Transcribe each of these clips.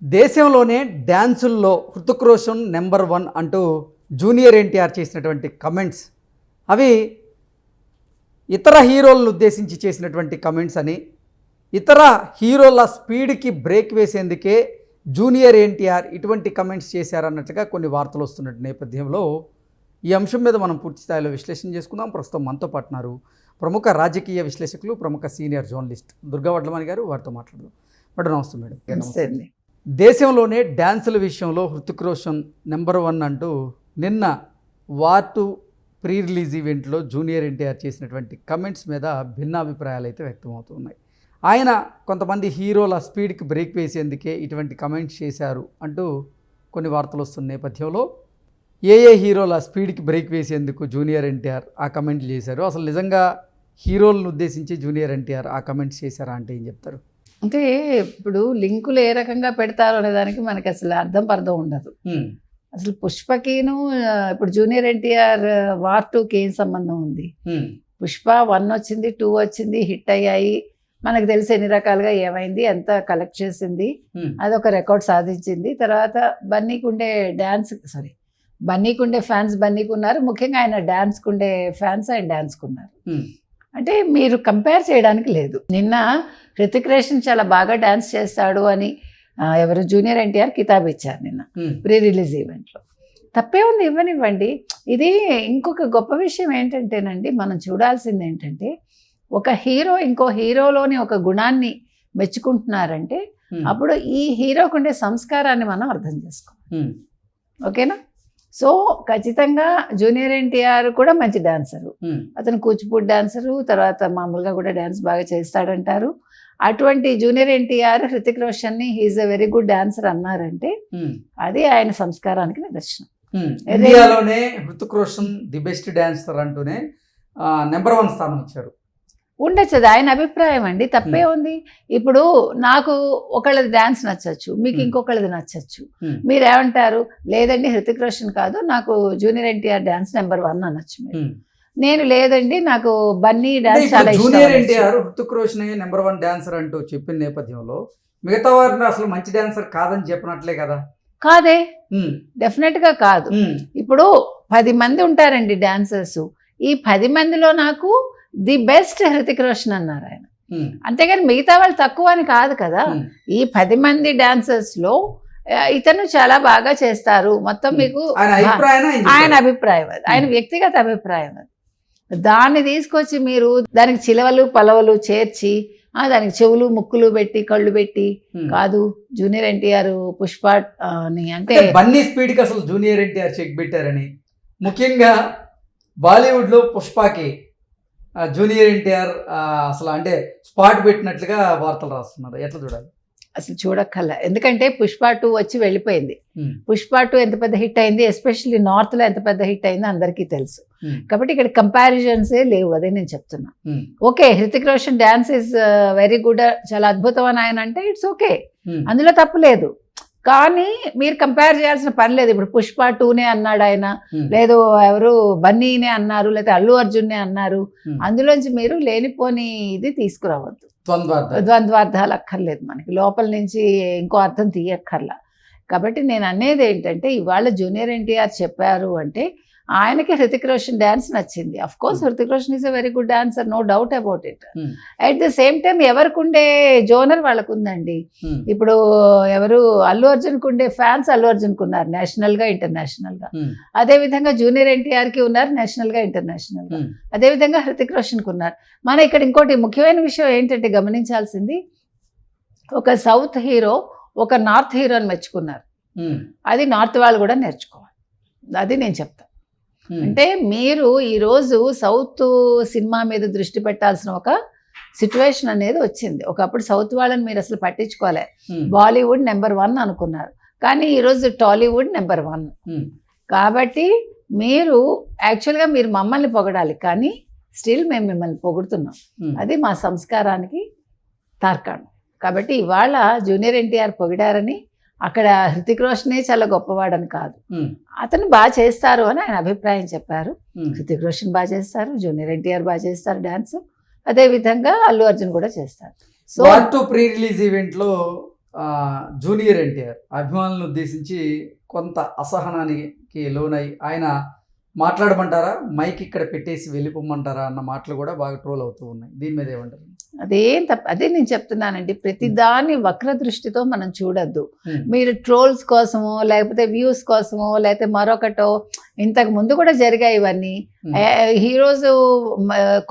దేశంలోనే డ్యాన్సుల్లో హృతిక్ రోషన్ నెంబర్ 1 అంటూ జూనియర్ ఎన్టీఆర్ చేసినటువంటి కమెంట్స్ అవి ఇతర హీరోలను ఉద్దేశించి చేసినటువంటి కమెంట్స్ అని, ఇతర హీరోల స్పీడ్కి బ్రేక్ వేసేందుకే జూనియర్ ఎన్టీఆర్ ఇటువంటి కమెంట్స్ చేశారన్నట్టుగా కొన్ని వార్తలు వస్తున్న నేపథ్యంలో ఈ అంశం మీద మనం పూర్తి స్థాయిలో విశ్లేషణ చేసుకుందాం. ప్రస్తుతం మనతో పాటున్నారు ప్రముఖ రాజకీయ విశ్లేషకులు, ప్రముఖ సీనియర్ జర్నలిస్ట్ దుర్గా వడ్లమణి గారు. వారితో మాట్లాడదాం. మేడం నమస్తే. మేడం నమస్తే. దేశంలోనే డ్యాన్సుల విషయంలో హృతిక్ రోషన్ నెంబర్ 1 అంటూ నిన్న వార్ 2 ప్రీ రిలీజ్ ఈవెంట్లో జూనియర్ ఎన్టీఆర్ చేసినటువంటి కమెంట్స్ మీద భిన్నాభిప్రాయాలు అయితే వ్యక్తమవుతున్నాయి. ఆయన కొంతమంది హీరోల స్పీడ్కి బ్రేక్ వేసేందుకే ఇటువంటి కమెంట్స్ చేశారు అంటూ కొన్ని వార్తలు వస్తున్న నేపథ్యంలో ఏ హీరోల స్పీడ్కి బ్రేక్ వేసేందుకు జూనియర్ ఎన్టీఆర్ ఆ కమెంట్లు చేశారు, అసలు నిజంగా హీరోలను ఉద్దేశించి జూనియర్ ఎన్టీఆర్ ఆ కమెంట్స్ చేశారా అంటే ఏం చెప్తారు? అంటే ఇప్పుడు లింకులు ఏ రకంగా పెడతారు అనే దానికి మనకి అసలు అర్థం పర్థం ఉండదు. అసలు పుష్పకిను ఇప్పుడు జూనియర్ ఎన్టీఆర్ వార్ 2కి ఏం సంబంధం ఉంది? పుష్ప 1 వచ్చింది, 2 వచ్చింది, హిట్ అయ్యాయి. మనకు తెలిసి ఎన్ని రకాలుగా ఏమైంది, ఎంత కలెక్ట్ చేసింది, అదొక రికార్డ్ సాధించింది. తర్వాత బన్నీకి ఉండే ఫ్యాన్స్ బన్నీకి ఉన్నారు, ముఖ్యంగా ఆయన డాన్స్కి ఉండే ఫ్యాన్స్ ఆయన డాన్స్కి ఉన్నారు. అంటే మీరు కంపేర్ చేయడానికి లేదు. నిన్న హృతిక్ రోషన్ చాలా బాగా డాన్స్ చేస్తాడు అని ఎవరు జూనియర్ ఎన్టీఆర్ కితాబ్ ఇచ్చారు నిన్న ప్రీ రిలీజ్ ఈవెంట్లో. తప్పే ఉంది, ఇవ్వనివ్వండి. ఇది ఇంకొక గొప్ప విషయం ఏంటంటేనండి, మనం చూడాల్సింది ఏంటంటే ఒక హీరో ఇంకో హీరోలోని ఒక గుణాన్ని మెచ్చుకుంటున్నారంటే అప్పుడు ఈ హీరోకు ఉండే సంస్కారాన్ని మనం అర్థం చేసుకోవాలి. ఓకేనా? సో ఖచ్చితంగా జూనియర్ ఎన్టీఆర్ కూడా మంచి డాన్సరు, అతను కూచిపూడి డాన్సరు, తర్వాత మామూలుగా కూడా డాన్స్ బాగా చేస్తాడంటారు. అటువంటి జూనియర్ ఎన్టీఆర్ హృతిక్ రోషన్ని he is a very good dancer అన్నారంటే అది ఆయన సంస్కారానికి నిదర్శనం. ఇండియాలోనే Hrithik Roshan the best dancer అంటూనే నెంబర్ 1 స్థానం ఇచ్చారు. ఉండొచ్చు, అది ఆయన అభిప్రాయం అండి. తప్పే ఉంది. ఇప్పుడు నాకు ఒకళ్ళది డాన్స్ నచ్చచ్చు, మీకు ఇంకొకళ్ళది నచ్చచ్చు. మీరేమంటారు? లేదండి హృతిక్ రోషన్ కాదు, నాకు జూనియర్ ఎన్టీఆర్ డాన్స్ నెంబర్ 1 అనొచ్చు. మీరు నేను లేదండి నాకు బన్నీ డాన్స్ చాలా ఇష్టం. Junior NTR Hrithik Roshan number 1 dancer అంటూ చెప్పిన నేపథ్యంలో మిగతా వారిని అసలు మంచి డాన్సర్ కాదని చెప్పినట్లే కదా? కాదే, డెఫినెట్ గా కాదు. ఇప్పుడు 10 మంది ఉంటారండి డాన్సర్స్, ఈ 10 మందిలో నాకు ది బెస్ట్ హృతిక్ రోషన్ అన్నారు ఆయన. అంతేగాని మిగతా వాళ్ళు తక్కువ అని కాదు కదా. ఈ 10 మంది డాన్సర్స్ లో ఇతను చాలా బాగా చేస్తారు మొత్తం. మీకు ఆయన అభిప్రాయం అది, ఆయన వ్యక్తిగత అభిప్రాయం అది. దాన్ని తీసుకొచ్చి మీరు దానికి చిలవలు పలవలు చేర్చి దానికి చెవులు ముక్కులు పెట్టి కళ్ళు పెట్టి కాదు. జూనియర్ ఎన్టీఆర్ పుష్ప అంటే బన్నీ స్పీడ్ కి అసలు జూనియర్ ఎన్టీఆర్ చెక్ పెట్టారని, ముఖ్యంగా బాలీవుడ్ లో పుష్పకి జూనియర్ ఎన్టీఆర్ అసలు అంటే స్పాట్ పెట్టినట్లుగా వార్తలు రాస్తున్నారు. ఎట్లా చూడాలి? అసలు చూడక్కర్లే, ఎందుకంటే పుష్ప 2 వచ్చి వెళ్ళిపోయింది. పుష్ప 2 ఎంత పెద్ద హిట్ అయింది, ఎస్పెషల్లీ నార్త్ లో ఎంత పెద్ద హిట్ అయిందో అందరికీ తెలుసు. కాబట్టి ఇక్కడ కంపారిజన్సే లేవు, అదే నేను చెప్తున్నా. Okay, Hrithik Roshan dance is very good, చాలా అద్భుతం అని ఆయన అంటే ఇట్స్ ఓకే, అందులో తప్పు లేదు. కానీ మీరు కంపేర్ చేయాల్సిన పని లేదు. ఇప్పుడు పుష్ప 2నే అన్నాడు ఆయన, లేదు ఎవరు బన్నీనే అన్నారు, లేదా అల్లు అర్జున్నే అన్నారు. అందులోంచి మీరు లేనిపోని ఇది తీసుకురావద్దు, ద్వంద్వార్థాలు అక్కర్లేదు. మనకి లోపల నుంచి ఇంకో అర్థం తీయక్కర్లా. కాబట్టి నేను అనేది ఏంటంటే ఇవాళ జూనియర్ ఎన్టీఆర్ చెప్పారు అంటే ఆయనకి హృతిక్ రోషన్ డాన్స్ నచ్చింది. Of course Hrithik Roshan is a very good dancer, no doubt about it. At the same time ఎవరికి ఉండే జోనర్ వాళ్ళకు ఉందండి. ఇప్పుడు ఎవరు అల్లు అర్జున్కి ఉండే ఫ్యాన్స్ అల్లు అర్జున్కి ఉన్నారు, నేషనల్ గా ఇంటర్నేషనల్ గా. అదే విధంగా జూనియర్ ఎన్టీఆర్ కి ఉన్నారు, నేషనల్ గా ఇంటర్నేషనల్ గా. అదే విధంగా హృతిక్ రోషన్ కి ఉన్నారు. మన ఇక్కడ ఇంకోటి ముఖ్యమైన విషయం ఏంటంటే గమనించాల్సింది, ఒక సౌత్ హీరో ఒక నార్త్ హీరోని మెచ్చుకున్నారు, అది నార్త్ వాళ్ళు కూడా నేర్చుకోవాలి. అది నేను చెప్తాను. అంటే మీరు ఈరోజు సౌత్ సినిమా మీద దృష్టి పెట్టాల్సిన ఒక సిచ్యువేషన్ అనేది వచ్చింది. ఒకప్పుడు సౌత్ వాళ్ళని మీరు అసలు పట్టించుకోలే, బాలీవుడ్ నెంబర్ 1 అనుకున్నారు. కానీ ఈరోజు టాలీవుడ్ నెంబర్ 1. కాబట్టి మీరు యాక్చువల్గా మీరు మమ్మల్ని పొగడాలి, కానీ స్టిల్ మేము మిమ్మల్ని పొగుడుతున్నాం. అది మా సంస్కారానికి తార్కాణం. కాబట్టి ఇవాళ జూనియర్ ఎన్టీఆర్ పొగిడారని అక్కడ హృతిక్ రోషనే చాలా గొప్పవాడని కాదు, అతను బాగా చేస్తారు అని ఆయన అభిప్రాయం చెప్పారు. హృతిక్ రోషన్ బాగా చేస్తారు, జూనియర్ ఎన్టీఆర్ బాగా చేస్తారు డాన్స్, అదే విధంగా అల్లు అర్జున్ కూడా చేస్తారు. So war 2 pre release event లో జూనియర్ ఎన్టీఆర్ అభిమానులను ఉద్దేశించి కొంత అసహనానికి లోనై ఆయన మాట్లాడమంటారా, మైక్ ఇక్కడ పెట్టేసి వెళ్ళిపోమంటారా అన్న మాటలు కూడా బాగా ట్రోల్ అవుతూ ఉన్నాయి. దీని మీద ఏమంటారు? అదేం తప్ప, అదే నేను చెప్తున్నానండి, ప్రతిదాన్ని వక్ర దృష్టితో మనం చూడొద్దు. మీరు ట్రోల్స్ కోసమో లేకపోతే వ్యూస్ కోసమో లేకపోతే మరొకటో, ఇంతకు ముందు కూడా జరిగాయి ఇవన్నీ. హీరోస్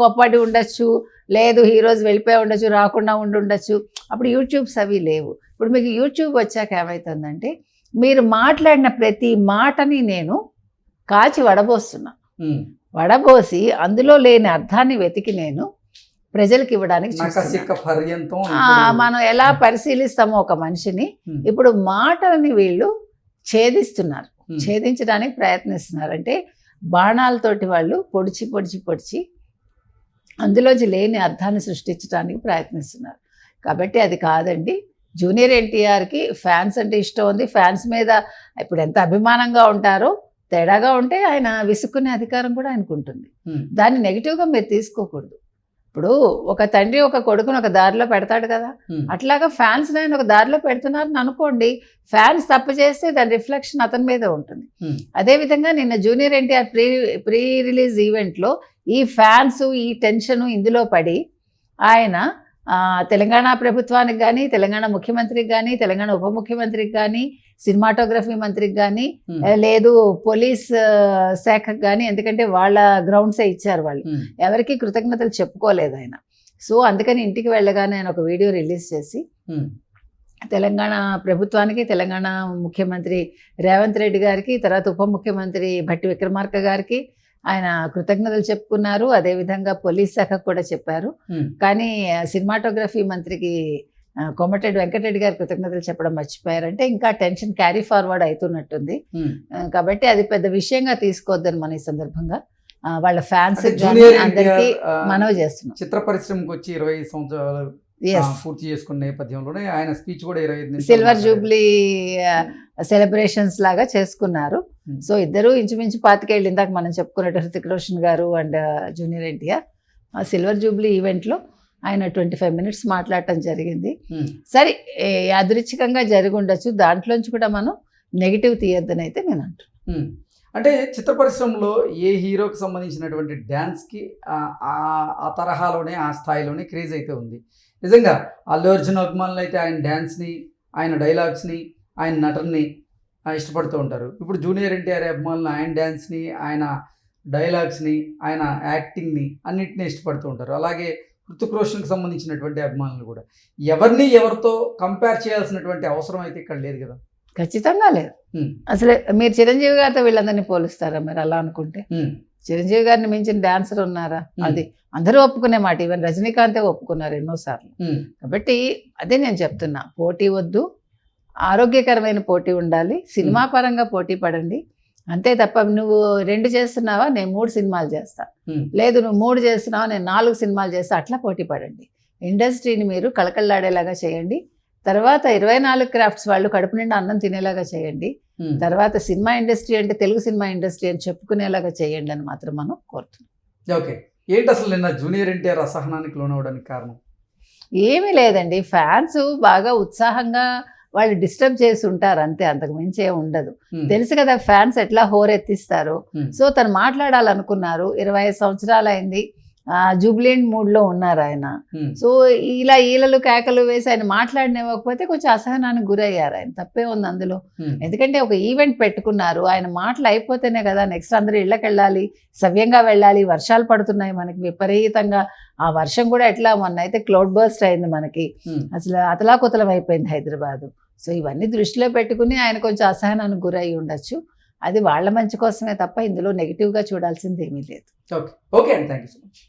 కోప్పడి ఉండొచ్చు, లేదు హీరోస్ వెళ్ళిపోయి ఉండొచ్చు, రాకుండా ఉండొచ్చు. అప్పుడు యూట్యూబ్స్ అవి లేవు. ఇప్పుడు మీకు యూట్యూబ్ వచ్చాక ఏమవుతుందంటే, మీరు మాట్లాడిన ప్రతి మాటని నేను కాచి వడబోస్తున్నా. వడబోసి అందులో లేని అర్థాన్ని వెతికి నేను ప్రజలకు ఇవ్వడానికి మనం ఎలా పరిశీలిస్తామో ఒక మనిషిని, ఇప్పుడు మాటలని వీళ్ళు ఛేదిస్తున్నారు, ఛేదించడానికి ప్రయత్నిస్తున్నారు. అంటే బాణాలతోటి వాళ్ళు పొడిచి పొడిచి పొడిచి అందులోంచి లేని అర్థాన్ని సృష్టించడానికి ప్రయత్నిస్తున్నారు. కాబట్టి అది కాదండి. జూనియర్ ఎన్టీఆర్కి ఫ్యాన్స్ అంటే ఇష్టం ఉంది. ఫ్యాన్స్ మీద ఇప్పుడు ఎంత అభిమానంగా ఉంటారో, తేడాగా ఉంటే ఆయన విసుక్కునే అధికారం కూడా ఆయనకు ఉంటుంది. దాన్ని నెగిటివ్గా మీరు తీసుకోకూడదు. ఇప్పుడు ఒక తండ్రి ఒక కొడుకుని ఒక దారిలో పెడతాడు కదా, అట్లాగా ఫ్యాన్స్ ఆయన ఒక దారిలో పెడుతున్నారని అనుకోండి. ఫ్యాన్స్ తప్పు చేస్తే దాని రిఫ్లెక్షన్ అతని మీద ఉంటుంది. అదేవిధంగా నిన్న జూనియర్ ఎన్టీఆర్ ప్రీ రిలీజ్ ఈవెంట్లో ఈ ఫ్యాన్స్ ఈ టెన్షను ఇందులో పడి ఆయన తెలంగాణ ప్రభుత్వానికి కానీ, తెలంగాణ ముఖ్యమంత్రికి కానీ, తెలంగాణ ఉప ముఖ్యమంత్రికి కానీ, సినిమాటోగ్రఫీ మంత్రికి కానీ, లేదు పోలీస్ శాఖకు కానీ, ఎందుకంటే వాళ్ళ గ్రౌండ్సే ఇచ్చారు, వాళ్ళు ఎవరికి కృతజ్ఞతలు చెప్పుకోలేదు ఆయన. సో అందుకని ఇంటికి వెళ్ళగానే ఆయన ఒక వీడియో రిలీజ్ చేసి తెలంగాణ ప్రభుత్వానికి, తెలంగాణ ముఖ్యమంత్రి రేవంత్ రెడ్డి గారికి, తర్వాత ఉప ముఖ్యమంత్రి భట్టి విక్రమార్క గారికి ఆయన కృతజ్ఞతలు చెప్పుకున్నారు. అదేవిధంగా పోలీస్ శాఖకు కూడా చెప్పారు. కానీ సినిమాటోగ్రఫీ మంత్రికి కోమటిరెడ్డి వెంకటరెడ్డి గారు కృతజ్ఞతలు చెప్పడం మర్చిపోయారంటే ఇంకా టెన్షన్ క్యారీ ఫార్వర్డ్ అవుతున్నట్టుంది. కాబట్టి అది పెద్ద విషయంగా తీసుకోవద్దని మన ఈ సందర్భంగా వాళ్ళ ఫ్యాన్స్ అందరికీ మనవి చేస్తున్నాం. చిత్ర పరిశ్రమకు వచ్చి 25 సంవత్సరాలు పూర్తి చేసుకున్న నేపథ్యంలోనే ఆయన స్పీచ్ కూడా 25 సిల్వర్ జూబ్లీ సెలబ్రేషన్స్ లాగా చేసుకున్నారు. సో ఇద్దరు ఇంచుమించు 25 ఏళ్ళు, ఇందాక మనం చెప్పుకున్నట్టు హృతిక్ రోషన్ గారు అండ్ జూనియర్ ఎన్టీఆర్ ఆ సిల్వర్ జూబ్లీ ఈవెంట్లో ఆయన 25 మినిట్స్ మాట్లాడటం జరిగింది. సరే, యాదృచ్ఛికంగా జరిగి ఉండొచ్చు, దాంట్లోంచి కూడా మనం నెగిటివ్ తీయొద్దని అయితే నేను అంటున్నాను. అంటే చిత్ర పరిశ్రమలో ఏ హీరోకి సంబంధించినటువంటి డ్యాన్స్కి ఆ తరహాలోనే ఆ స్థాయిలోనే క్రేజ్ అయితే ఉంది. నిజంగా అల్లు అర్జున్ అభిమానులు అయితే ఆయన డ్యాన్స్ని, ఆయన డైలాగ్స్ని, ఆయన నటనని ఇష్టపడుతూ ఉంటారు. ఇప్పుడు జూనియర్ ఎన్టీఆర్ అభిమానులు ఆయన డ్యాన్స్ని, ఆయన డైలాగ్స్ని, ఆయన యాక్టింగ్ని అన్నింటినీ ఇష్టపడుతూ ఉంటారు. అలాగే హృతిక్ రోషన్కి సంబంధించినటువంటి అభిమానులు కూడా ఎవరిని ఎవరితో కంపేర్ చేయాల్సినటువంటి అవసరం అయితే ఇక్కడ లేదు కదా. ఖచ్చితంగా లేదు. అసలు మీరు చిరంజీవి గారితో వీళ్ళందరినీ పోలుస్తారా? మరి అలా అనుకుంటే చిరంజీవి గారిని మించిన డాన్సర్ ఉన్నారా? అది అందరూ ఒప్పుకునే మాట. ఈవెన్ రజనీకాంతే ఒప్పుకున్నారు ఎన్నోసార్లు. కాబట్టి అదే నేను చెప్తున్నా, పోటీ వద్దు, ఆరోగ్యకరమైన పోటీ ఉండాలి, సినిమా పరంగా పోటీ పడండి. అంతే తప్ప నువ్వు 2 చేస్తున్నావా, నేను 3 సినిమాలు చేస్తా, లేదు నువ్వు 3 చేస్తున్నావా, నేను 4 సినిమాలు చేస్తా, అట్లా పోటీ పడండి. ఇండస్ట్రీని మీరు కళకళలాడేలాగా చేయండి. తర్వాత 24 క్రాఫ్ట్స్ వాళ్ళు కడుపు నిండా అన్నం తినేలాగా చేయండి. తర్వాత సినిమా ఇండస్ట్రీ అంటే తెలుగు సినిమా ఇండస్ట్రీ అని చెప్పుకునేలాగా చేయండి అని మాత్రం మనం కోరుతున్నాం. ఓకే, ఏంటి అసలు నిన్న జూనియర్ ఎన్టీఆర్ అసహనానికి లోనవడానికి కారణం? ఏమీ లేదండి, ఫ్యాన్స్ బాగా ఉత్సాహంగా వాళ్ళు డిస్టర్బ్ చేసి ఉంటారు అంతే, అంతకు మించి ఏం ఉండదు. తెలుసు కదా ఫ్యాన్స్ ఎట్లా హోరెత్తిస్తారు. సో తను మాట్లాడాలనుకున్నారు, 25 సంవత్సరాలు అయింది, జూబ్లియంట్ మూడ్లో ఉన్నారు ఆయన. సో ఇలా ఈలలు కేకలు వేసి ఆయన మాట్లాడినవ్వకపోతే కొంచెం అసహనానికి గురయ్యారు. ఆయన తప్పే ఉంది అందులో. ఎందుకంటే ఒక ఈవెంట్ పెట్టుకున్నారు, ఆయన మాటలు అయిపోతేనే కదా నెక్స్ట్ అందరూ ఇళ్ళకి వెళ్ళాలి, సవ్యంగా వెళ్ళాలి. వర్షాలు పడుతున్నాయి మనకి విపరీతంగా. ఆ వర్షం కూడా ఎట్లా, మొన్న అయితే క్లౌడ్ బర్స్ట్ అయింది మనకి, అసలు అతలాకుతలం అయిపోయింది హైదరాబాద్. సో ఇవన్నీ దృష్టిలో పెట్టుకుని ఆయన కొంచెం అసహనానికి గురయ్యి ఉండొచ్చు. అది వాళ్ళ మంచి కోసమే తప్ప ఇందులో నెగిటివ్గా చూడాల్సింది ఏమీ లేదు. Okay, thank you so much.